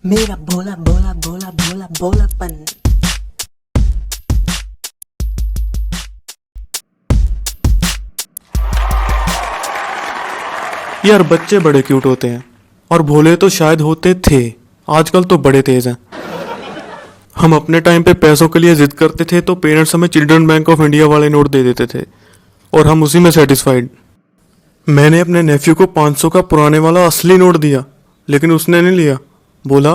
मेरा भोला भोला भोला भोला भोलापन। यार बच्चे बड़े क्यूट होते हैं और भोले तो शायद होते थे, आजकल तो बड़े तेज हैं। हम अपने टाइम पे पैसों के लिए जिद करते थे तो पेरेंट्स हमें चिल्ड्रन बैंक ऑफ इंडिया वाले नोट दे देते थे और हम उसी में सेटिस्फाइड। मैंने अपने नेफ्यू को 500 का पुराने वाला असली नोट दिया, लेकिन उसने नहीं लिया। बोला,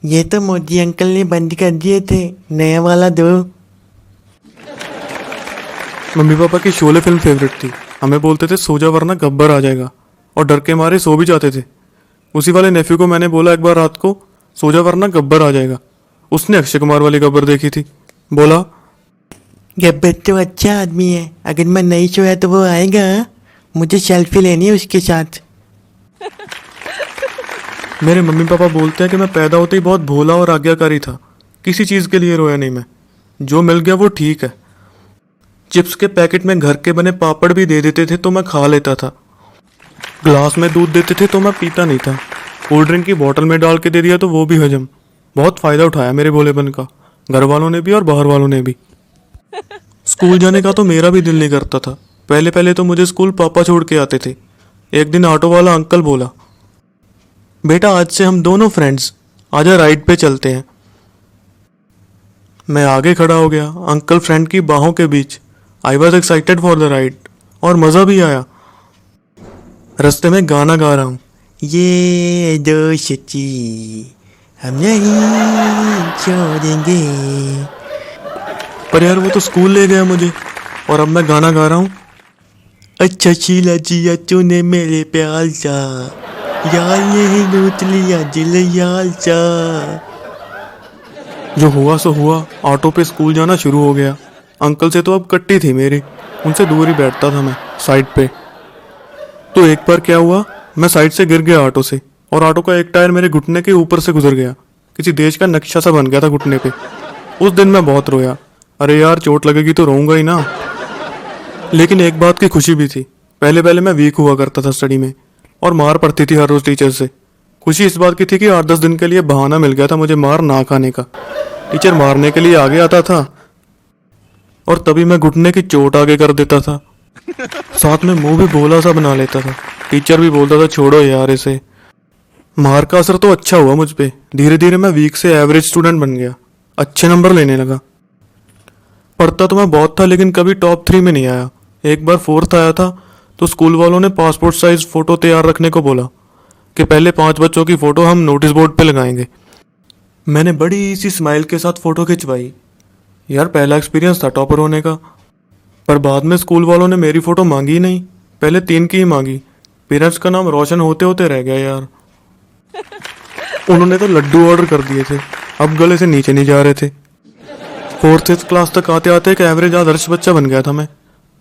ये तो मोदी अंकल ने बंद कर दिए थे, नया वाला दो। मम्मी पापा की शोले फिल्म फेवरेट थी। हमें बोलते थे सो जा वरना गब्बर आ जाएगा, और डर के मारे सो भी जाते थे। उसी वाले नेफ्यू को मैंने बोला एक बार रात को, सो जा वरना गब्बर आ जाएगा। उसने अक्षय कुमार वाली गब्बर देखी थी। बोला, गब्बर तो अच्छा आदमी है, अगर मैं नहीं सोया तो वो आएगा, मुझे सेल्फी लेनी है उसके साथ। मेरे मम्मी पापा बोलते हैं कि मैं पैदा होते ही बहुत भोला और आज्ञाकारी था, किसी चीज़ के लिए रोया नहीं मैं। जो मिल गया वो ठीक है। चिप्स के पैकेट में घर के बने पापड़ भी दे देते थे तो मैं खा लेता था। ग्लास में दूध देते थे तो मैं पीता नहीं था। कोल्ड ड्रिंक की बोतल में डाल के दे दिया तो वो भी हजम। बहुत फ़ायदा उठाया मेरे भोलेपन का, घर वालों ने भी और बाहर वालों ने भी। स्कूल जाने का तो मेरा भी दिल नहीं करता था। पहले पहले तो मुझे स्कूल पापा छोड़ के आते थे। एक दिन ऑटो वाला अंकल बोला, बेटा आज से हम दोनों फ्रेंड्स, आजा राइड पे चलते हैं। मैं आगे खड़ा हो गया, अंकल फ्रेंड की बाहों के बीच। I was excited for the ride और मज़ा भी आया। रास्ते में गाना गा रहा हूँ, ये दोस्ती हम नहीं छोड़ेंगे। पर यार वो तो स्कूल ले गया मुझे और अब मैं गाना गा रहा हूँ, अच्छा शीला जिया तूने मेरे प्यार सा, यार नहीं लूट लिया दिल यार सा। जो हुआ सो हुआ। ऑटो पे स्कूल जाना शुरू हो गया। अंकल से तो अब कट्टी थी मेरी, उनसे दूर ही बैठता था मैं साइड पे। तो एक बार क्या हुआ, मैं साइड से गिर गया ऑटो से और ऑटो का एक टायर मेरे घुटने के ऊपर से गुजर गया। किसी देश का नक्शा सा बन गया था घुटने पे। उस दिन मैं बहुत रोया। अरे यार चोट लगेगी तो रोऊंगा ही ना। लेकिन एक बात की खुशी भी थी, पहले पहले मैं वीक हुआ करता था स्टडी में और मार पड़ती थी हर रोज टीचर से। खुशी इस बात की थी कि 8-10 दिन के लिए बहाना मिल गया था मुझे मार ना खाने का। टीचर मारने के लिए आगे आता था और तभी मैं घुटने की चोट आगे कर देता था। साथ में मुंह भी भोला सा बना लेता था। टीचर भी बोलता था छोड़ो यार इसे। मार का असर तो अच्छा हुआ मुझ पे। धीरे धीरे मैं वीक से एवरेज स्टूडेंट बन गया, अच्छे नंबर लेने लगा। पढ़ता तो मैं बहुत था लेकिन कभी टॉप 3 में नहीं आया। एक बार 4th आया था तो स्कूल वालों ने पासपोर्ट साइज फोटो तैयार रखने को बोला कि पहले 5 बच्चों की फोटो हम नोटिस बोर्ड पे लगाएंगे। मैंने बड़ी सी स्माइल के साथ फोटो खिंचवाई। यार पहला एक्सपीरियंस था टॉपर होने का। पर बाद में स्कूल वालों ने मेरी फोटो मांगी ही नहीं, पहले 3 की ही मांगी। पेरेंट्स का नाम रोशन होते होते रह गया यार। उन्होंने तो लड्डू ऑर्डर कर दिए थे, अब गले से नीचे नहीं जा रहे थे। 4th क्लास तक आते आते एक एवरेज आदर्श बच्चा बन गया था मैं।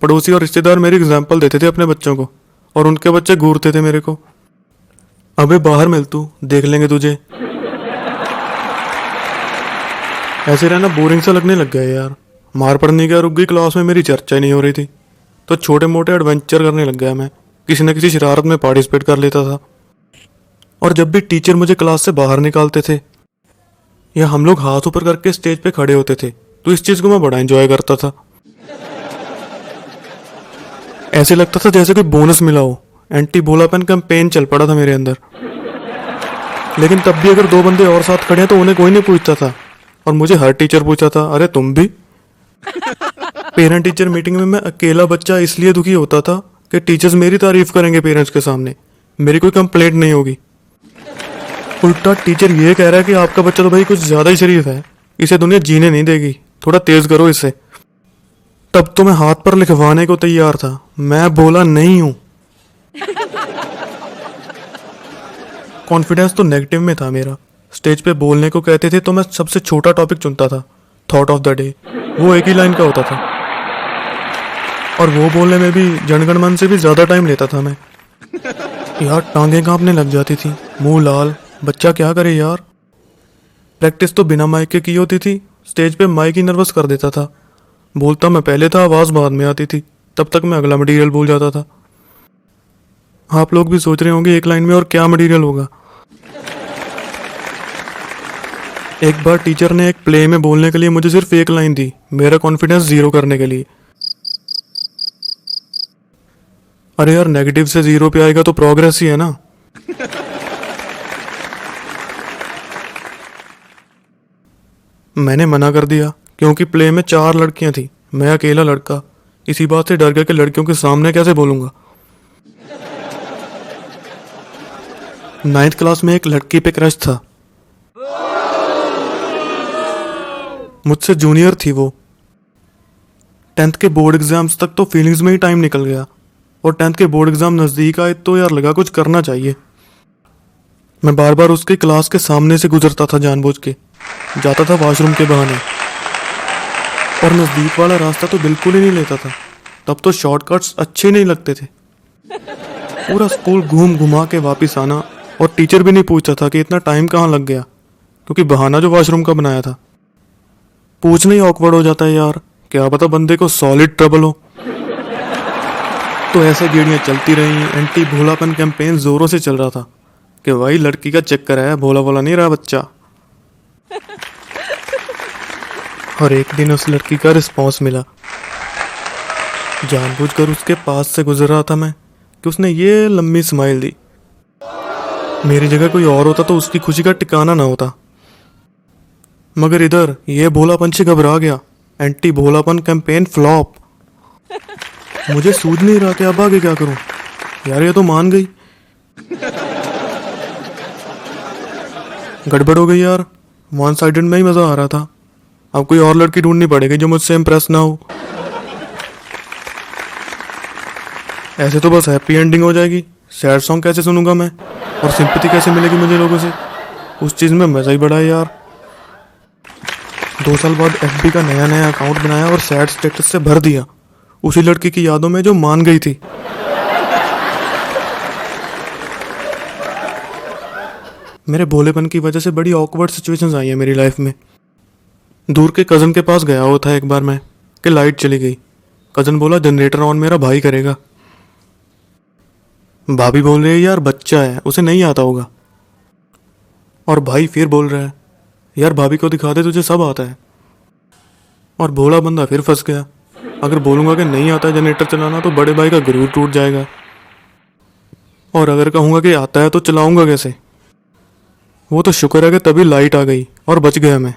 पड़ोसी और रिश्तेदार मेरी एग्जाम्पल देते थे अपने बच्चों को और उनके बच्चे घूरते थे मेरे को, अबे बाहर मिल तू, देख लेंगे तुझे। ऐसे रहना बोरिंग सा लगने लग गया यार। मार पड़ने का रुक गई, क्लास में मेरी चर्चा नहीं हो रही थी तो छोटे मोटे एडवेंचर करने लग गया मैं। किसी न किसी शरारत में पार्टिसिपेट कर लेता था। और जब भी टीचर मुझे क्लास से बाहर निकालते थे या हम लोग हाथ ऊपर करके स्टेज पे खड़े होते थे तो इस चीज़ को मैं बड़ा एंजॉय करता था। ऐसे लगता था जैसे कोई बोनस मिला हो। एंटी भोलापन कैंपेन चल पड़ा था मेरे अंदर। लेकिन तब भी अगर 2 बंदे और साथ खड़े हैं तो उन्हें कोई नहीं पूछता था और मुझे हर टीचर पूछता था, अरे तुम भी। पेरेंट टीचर मीटिंग में मैं अकेला बच्चा इसलिए दुखी होता था कि टीचर्स मेरी तारीफ करेंगे पेरेंट्स के सामने, मेरी कोई कंप्लेंट नहीं होगी। उल्टा टीचर ये कह रहा है कि आपका बच्चा तो भाई कुछ ज़्यादा ही शरीफ है, इसे दुनिया जीने नहीं देगी, थोड़ा तेज करो इसे। तब तो मैं हाथ पर लिखवाने को तैयार था, मैं बोला नहीं हूं। कॉन्फिडेंस तो नेगेटिव में था मेरा। स्टेज पे बोलने को कहते थे तो मैं सबसे छोटा टॉपिक चुनता था, थॉट ऑफ द डे। वो एक ही लाइन का होता था और वो बोलने में भी जनगण मन से भी ज़्यादा टाइम लेता था मैं। यार टांगें कांपने लग जाती थी, मुंह लाल, बच्चा क्या करे यार। प्रैक्टिस तो बिना माइक के की होती थी, स्टेज पे माइक ही नर्वस कर देता था। बोलता मैं पहले था, आवाज़ बाद में आती थी, तब तक मैं अगला मटेरियल भूल जाता था। आप लोग भी सोच रहे होंगे एक लाइन में और क्या मटेरियल होगा। एक बार टीचर ने एक प्ले में बोलने के लिए मुझे सिर्फ एक लाइन दी, मेरा कॉन्फिडेंस जीरो करने के लिए। अरे यार, नेगेटिव से जीरो पे आएगा तो प्रोग्रेस ही है ना। मैंने मना कर दिया क्योंकि प्ले में 4 लड़कियां थी, मैं अकेला लड़का। इसी बात से डर गया कि लड़कियों के सामने कैसे बोलूंगा। 9th क्लास में एक लड़की पे क्रश था, मुझसे जूनियर थी वो। 10th के बोर्ड एग्जाम्स तक तो फीलिंग्स में ही टाइम निकल गया, और 10th के बोर्ड एग्जाम नज़दीक आए तो यार लगा कुछ करना चाहिए। मैं बार बार उसकी क्लास के सामने से गुजरता था जानबूझ के, जाता था वॉशरूम के बहाने, और नज़दीक वाला रास्ता तो बिल्कुल ही नहीं लेता था। तब तो शॉर्टकट्स अच्छे नहीं लगते थे। पूरा स्कूल घूम घुमा के वापस आना, और टीचर भी नहीं पूछता था कि इतना टाइम कहाँ लग गया, क्योंकि बहाना जो वॉशरूम का बनाया था। पूछना ही ऑकवर्ड हो जाता है यार, क्या पता बंदे को सॉलिड ट्रबल हो। तो ऐसे गेड़ियाँ चलती रहीं। एंटी भोलापन कैंपेन जोरों से चल रहा था कि भाई लड़की का चक्कर है, भोला भोला नहीं रहा बच्चा। और एक दिन उस लड़की का रिस्पॉन्स मिला। जानबूझकर उसके पास से गुजर रहा था मैं कि उसने ये लंबी स्माइल दी। मेरी जगह कोई और होता तो उसकी खुशी का ठिकाना ना होता, मगर इधर ये भोलापन से घबरा गया। एंटी भोलापन कैंपेन फ्लॉप। मुझे सूझ नहीं रहा कि अब आगे क्या करूं। यार ये तो मान गई, गड़बड़ हो गई यार। वन साइडेड में ही मजा आ रहा था। अब कोई और लड़की ढूंढनी पड़ेगी जो मुझसे इम्प्रेस ना हो। ऐसे तो बस हैप्पी एंडिंग हो जाएगी। सैड सॉन्ग कैसे सुनूंगा मैं, और सिंपैथी कैसे मिलेगी मुझे लोगों से। उस चीज़ में मज़ा ही बड़ा है यार। 2 साल बाद FB का नया अकाउंट बनाया और सैड स्टेटस से भर दिया, उसी लड़की की यादों में जो मान गई थी। मेरे भोलेपन की वजह से बड़ी ऑकवर्ड सिचुएशंस आई है मेरी लाइफ में। दूर के कज़न के पास गया हुआ था एक बार मैं कि लाइट चली गई। कज़न बोला जनरेटर ऑन मेरा भाई करेगा। भाभी बोल रही है यार बच्चा है, उसे नहीं आता होगा। और भाई फिर बोल रहा है यार भाभी को दिखा दे, तुझे सब आता है। और भोला बंदा फिर फंस गया। अगर बोलूँगा कि नहीं आता है जनरेटर चलाना तो बड़े भाई का गुरूर टूट जाएगा, और अगर कहूँगा कि आता है तो चलाऊँगा कैसे। वो तो शुक्र है कि तभी लाइट आ गई और बच गया मैं।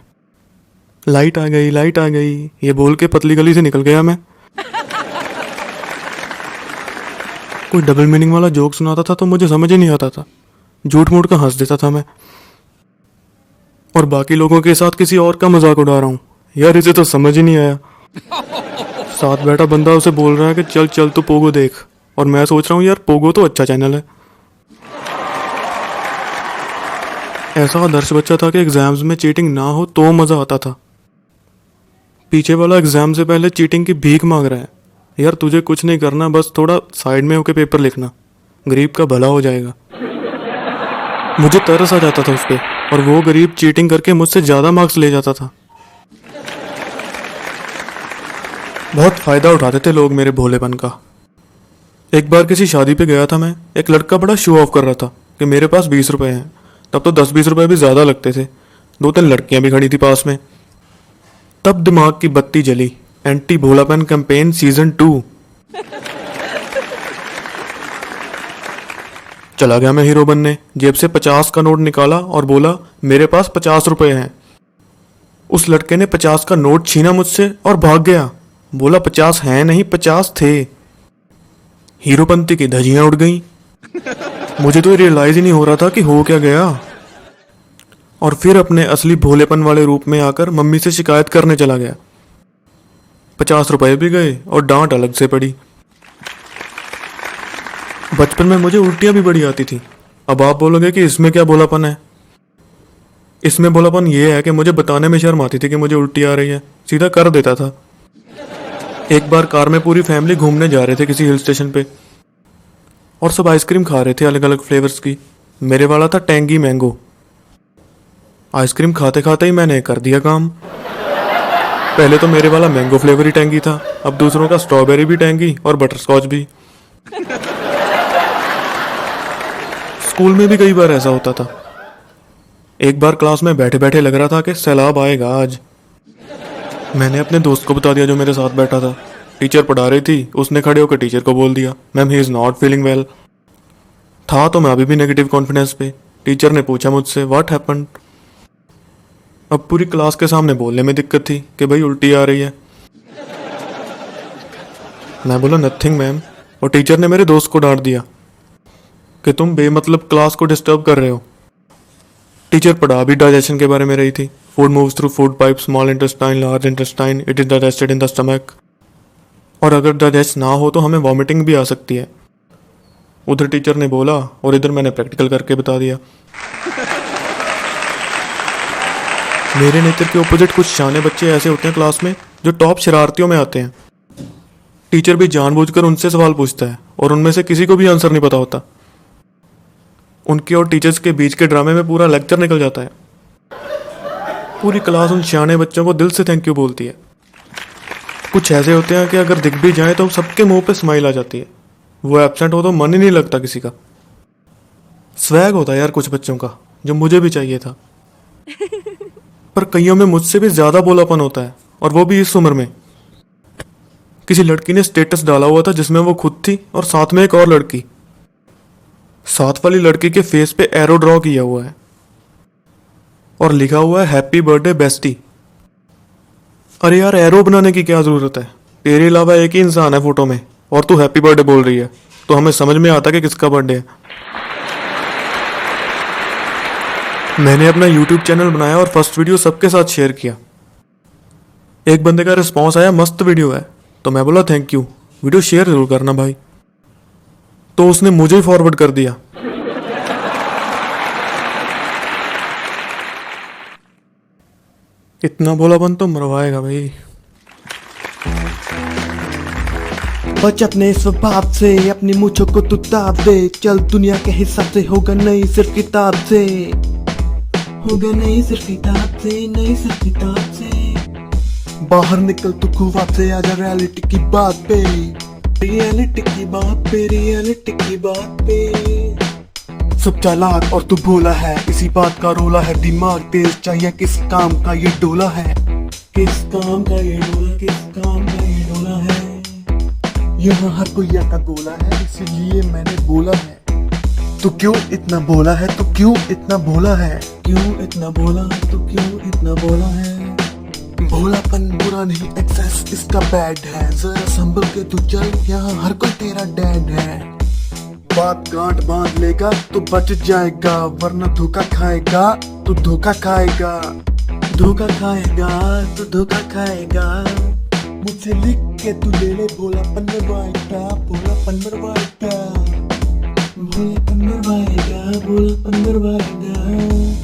लाइट आ गई, लाइट आ गई, ये बोल के पतली गली से निकल गया मैं। कोई डबल मीनिंग वाला जोक सुनाता था तो मुझे समझ ही नहीं आता था, झूठ मूठ का हंस देता था मैं, और बाकी लोगों के साथ किसी और का मजाक उड़ा रहा हूँ। यार इसे तो समझ ही नहीं आया। साथ बैठा बंदा उसे बोल रहा है कि चल चल तू पोगो देख, और मैं सोच रहा हूँ यार पोगो तो अच्छा चैनल है। ऐसा आदर्श बच्चा था कि एग्जाम्स में चीटिंग ना हो तो मज़ा आता था। पीछे वाला एग्जाम से पहले चीटिंग की भीख मांग रहा है। यार तुझे कुछ नहीं करना, बस थोड़ा साइड में होके पेपर लिखना, गरीब का भला हो जाएगा। मुझे तरस आ जाता था उस पर, और वो गरीब चीटिंग करके मुझसे ज़्यादा मार्क्स ले जाता था। बहुत फ़ायदा उठाते थे लोग मेरे भोलेपन का। एक बार किसी शादी पे गया था मैं, एक लड़का बड़ा शो ऑफ कर रहा था कि मेरे पास 20 रुपए हैं। तब तो 10-20 रुपए भी ज़्यादा लगते थे। 2-3 लड़कियां भी खड़ी थी पास में। तब दिमाग की बत्ती जली। एंटी भोलापन कैंपेन सीजन 2। चला गया मैं हीरो बनने। जेब से 50 का नोट निकाला और बोला मेरे पास 50 रुपए हैं। उस लड़के ने 50 का नोट छीना मुझसे और भाग गया। बोला 50 हैं नहीं, 50 थे। हीरोपंती की धज्जियां उड़ गईं। मुझे तो रियलाइज ही नहीं हो रहा था कि हो क्या गया। और फिर अपने असली भोलेपन वाले रूप में आकर मम्मी से शिकायत करने चला गया। 50 रुपए भी गए और डांट अलग से पड़ी। बचपन में मुझे उल्टियां भी बड़ी आती थी। अब आप बोलोगे कि इसमें क्या भोलापन है। इसमें भोलापन ये है कि मुझे बताने में शर्म आती थी कि मुझे उल्टी आ रही है, सीधा कर देता था। एक बार कार में पूरी फैमिली घूमने जा रहे थे किसी हिल स्टेशन पे, और सब आइसक्रीम खा रहे थे अलग अलग फ्लेवर्स की। मेरे वाला था टेंगी मैंगो। आइसक्रीम खाते खाते ही मैंने कर दिया काम। पहले तो मेरे वाला मैंगो फ्लेवर ही टेंगी था, अब दूसरों का स्ट्रॉबेरी भी टेंगी और बटरस्कॉच भी। स्कूल में भी कई बार ऐसा होता था। एक बार क्लास में बैठे बैठे लग रहा था कि सैलाब आएगा आज। मैंने अपने दोस्त को बता दिया जो मेरे साथ बैठा था। टीचर पढ़ा रही थी, उसने खड़े होकर टीचर को बोल दिया, ma'am he is not feeling well. था तो मैं अभी भी नेगेटिव कॉन्फिडेंस पे। टीचर ने पूछा मुझसे व्हाट हैपेंड। अब पूरी क्लास के सामने बोलने में दिक्कत थी कि भाई उल्टी आ रही है। मैं बोला नथिंग मैम, और टीचर ने मेरे दोस्त को डांट दिया कि तुम बेमतलब क्लास को डिस्टर्ब कर रहे हो। टीचर पढ़ा भी डाइजेशन के बारे में रही थी। Food moves through food pipe, small intestine, large intestine, it is digested in the stomach. और अगर डाइजेस्ट ना हो तो हमें वॉमिटिंग भी आ सकती है। उधर टीचर ने बोला और इधर मैंने प्रैक्टिकल करके बता दिया। मेरे नेचर के ऑपोजिट कुछ शाने बच्चे ऐसे होते हैं क्लास में जो टॉप शरारतियों में आते हैं। टीचर भी जानबूझकर उनसे सवाल पूछता है और उनमें से किसी को भी आंसर नहीं पता होता। उनके और टीचर्स के बीच के ड्रामे में पूरा लेक्चर निकल जाता है। पूरी क्लास उन शाने बच्चों को दिल से थैंक यू बोलती है। कुछ ऐसे होते हैं कि अगर दिख भी जाए तो सबके मुंह पे स्माइल आ जाती है। वो एब्सेंट हो तो मन ही नहीं लगता किसी का। स्वैग होता है यार कुछ बच्चों का, जो मुझे भी चाहिए था। पर कईयों में मुझसे भी ज्यादा बोलापन होता है, और वो भी इस उम्र में। किसी लड़की ने स्टेटस डाला हुआ था जिसमें वो खुद थी और साथ में एक और लड़की। साथ वाली लड़की के फेस पे एरो ड्रॉ किया हुआ है और लिखा हुआ है हैप्पी बर्थडे बेस्टी। अरे यार, एरो बनाने की क्या जरूरत है? तेरे अलावा एक ही इंसान है फोटो में और तू हैप्पी बर्थडे बोल रही है, तो हमें समझ में आता कि किसका बर्थडे है। मैंने अपना YouTube चैनल बनाया और फर्स्ट वीडियो सबके साथ शेयर किया। एक बंदे का रिस्पॉन्स आया, मस्त वीडियो है। तो मैं बोला थैंक यू, वीडियो शेयर जरूर करना भाई। तो उसने मुझे ही फॉरवर्ड कर दिया। इतना भोलापन तो मरवाएगा भाई। बच अपने स्वभाव से, अपनी मूंछों को तू ताप दे। चल दुनिया के हिसाब से, होगा नहीं सिर्फ किताब से, होगा नहीं सिर्फ किताब से, नहीं सिर्फ किताब से। बाहर निकल तू खुवाब से, आजा रियलिटी की बात पे, रियलिटी की बात पे, रियलिटी की बात पे। सब चालाक और तू भोला है, इसी बात का रोला है। दिमाग तेज चाहिए, किस काम का ये डोला है, किस काम का ये डोला, किस काम का ये डोला है। यहाँ हर कोई का गोला है, इसीलिए मैंने बोला है। तू क्यों इतना भोला है, तू क्यों इतना भोला है, क्यों इतना भोला है, तू क्यों इतना भोला है। भोलापन बुरा नहीं, एक्सेस इसका बैड है। जरा संभल के तू चल, यहाँ हर कोई तेरा डैड है। बात गांठ बांध लेगा तो बच जाएगा, वरना धोखा खाएगा तो धोखा खाएगा, धोखा खाएगा तो धोखा खाएगा। मुझसे लिख के तू ले ले भोलापन मरवाएगा, भोलापन मरवाएगा, भोलापन मरवाएगा, भोलापन मरवाएगा।